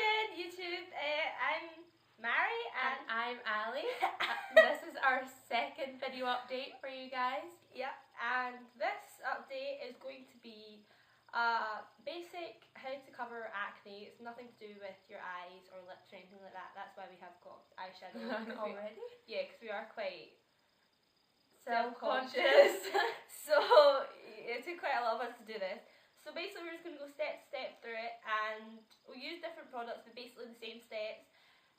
again, YouTube. I'm Mhairi and I'm Ali. This is our second video update for you guys. Yep, and this update is going to be basic how to cover acne. It's nothing to do with your eyes or lips or anything like that. That's why we have got eyeshadow already. Yeah, because we are quite self-conscious. So it took quite a lot of us to do this. So basically we're just going to go step to step through it, and we'll use different products but basically the same steps.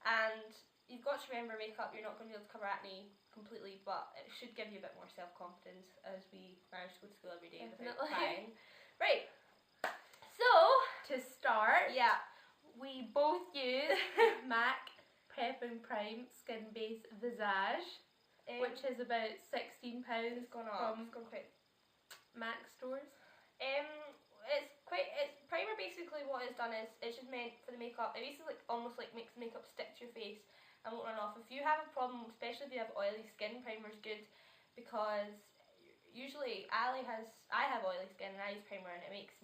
And you've got to remember, makeup, you're not going to be able to cover acne completely, but it should give you a bit more self-confidence as we manage to go to school every day without crying. Right, so to start, yeah, we both use MAC Prep and Prime Skin Base Visage, which is about £16 it's gone up. from It's gone quite MAC stores. It's primer. Basically what it's done is it's just meant for the makeup. It basically almost like makes the makeup stick to your face and won't run off. If you have a problem, especially if you have oily skin, primer is good, because usually I have oily skin and I use primer and it makes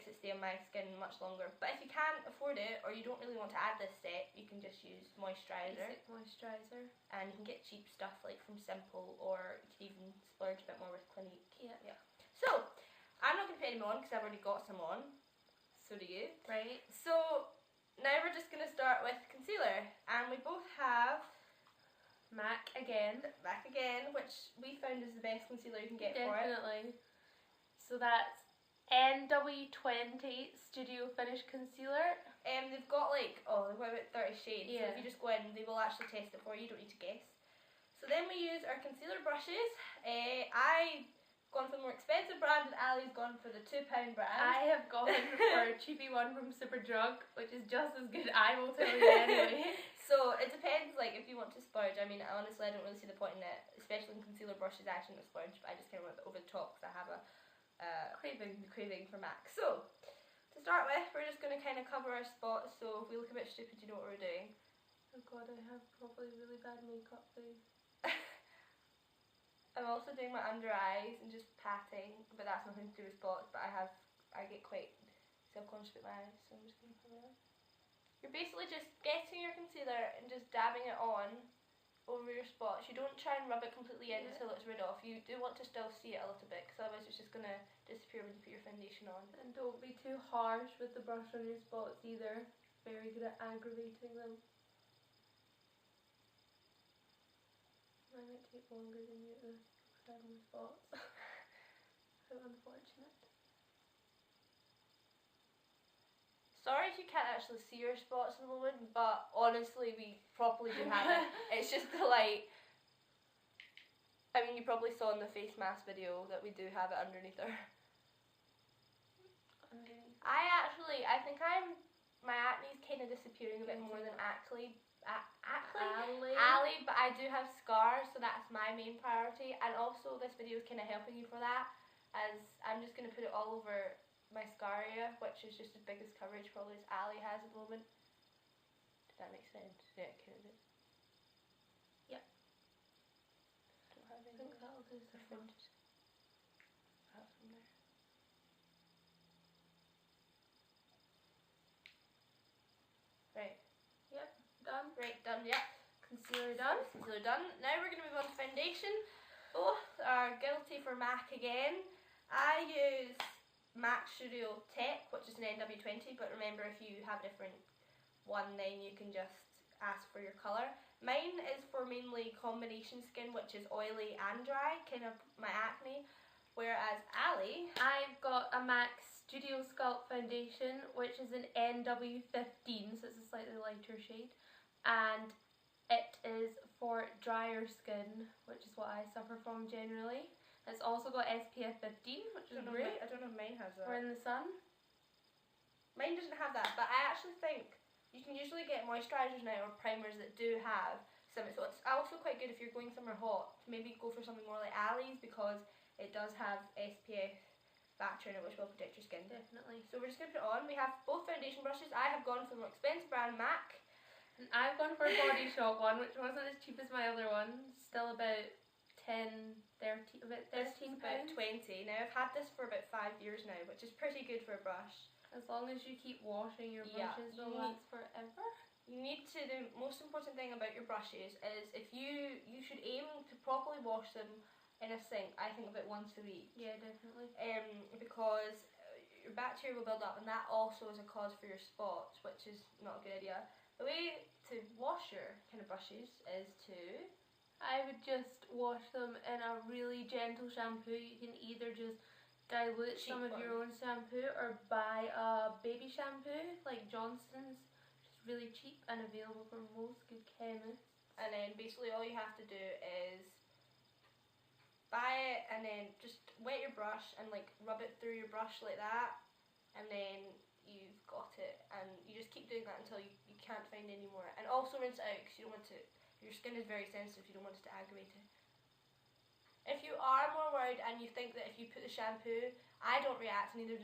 it stay on my skin much longer. But if you can't afford it or you don't really want to add this step, you can just use moisturiser. Basic moisturiser. And you can get cheap stuff like from Simple, or you could even splurge a bit more with Clinique. Yeah. So I'm not going to put any more on because I've already got some on. So do you. Right. So now we're just going to start with concealer. And we both have MAC again, which we found is the best concealer you can get for it. Definitely. So that's NW20 Studio Finish Concealer. They've got like, they've got about 30 shades. Yeah. So if you just go in, they will actually test it for you. You don't need to guess. So then we use our concealer brushes. I've gone for the more expensive brand and Ali's gone for the £2 brand. I have gone for a cheapy one from Superdrug, which is just as good, I will tell you anyway. So it depends, like, if you want to splurge. I mean, honestly, I don't really see the point in it, especially in concealer brushes. I actually don't splurge, but I just kind of went over the top because I have a craving for MAC. So to start with, we're just going to kind of cover our spots. So if we look a bit stupid, you know what we're doing. Oh god, I have probably really bad makeup face. I'm also doing my under eyes and just patting, but that's nothing to do with spots. But I get quite self-conscious with my eyes, so I'm just going to cover them. You're basically just getting your concealer and just dabbing it on over your spots. You don't try and rub it completely in until it's rid off. You do want to still see it a little bit, because otherwise it's just going to disappear when you put your foundation on. And don't be too harsh with the brush on your spots either. Very good at aggravating them. Mine might take longer than you to grab my spots. How unfortunate. Sorry if you can't actually see your spots at the moment, but honestly we properly do have it. It's just the light. I mean, you probably saw in the face mask video that we do have it underneath our... I think my acne is kind of disappearing a bit more than Ali, but I do have scars, so that's my main priority. And also this video is kind of helping you for that, as I'm just going to put it all over my scar area, which is just as big as coverage probably as Ali has at the moment. Did that make sense? Yeah, it kind of did. Yep. Don't have any. I think that'll do the front. Have some there. Right. Yep, done. Right, done, yep. Concealer done. Concealer done. Now we're going to move on to foundation. Both are guilty for MAC again. I use MAC Studio Tech, which is an NW20, but remember, if you have a different one, then you can just ask for your colour. Mine is for mainly combination skin, which is oily and dry, kind of my acne, whereas Ali... I've got a MAC Studio Sculpt Foundation, which is an NW15, so it's a slightly lighter shade, and it is for drier skin, which is what I suffer from generally. It's also got SPF 15, which is great. I don't know if mine has that. We're in the sun. Mine doesn't have that, but I actually think you can usually get moisturisers now or primers that do have some. So it's also quite good if you're going somewhere hot to maybe go for something more like Ali's, because it does have SPF factor in it, which will protect your skin. Definitely. So we're just going to put it on. We have both foundation brushes. I have gone for the more expensive brand, MAC. And I've gone for a Body Shop one, which wasn't as cheap as my other one. Still about 13 about 20. Now I've had this for about 5 years now, which is pretty good for a brush. As long as you keep washing your Yeah, brushes, you they'll need- last forever. You need to, the most important thing about your brushes is if you should aim to properly wash them in a sink, I think about once a week. Yeah, definitely. Because your bacteria will build up, and that also is a cause for your spots, which is not a good idea. The way to wash your kind of brushes is to... I would just wash them in a really gentle shampoo. You can either just dilute Cheap some of your own shampoo or buy a baby shampoo like Johnson's, which is really cheap and available from most good chemists. And then basically all you have to do is buy it and then just wet your brush and like rub it through your brush like that, and then you've got it, and you just keep doing that until you can't find any more. And also rinse it out because you don't want to, your skin is very sensitive, you don't want it to aggravate it. If you are more worried and you think that if you put the shampoo, I don't react, neither does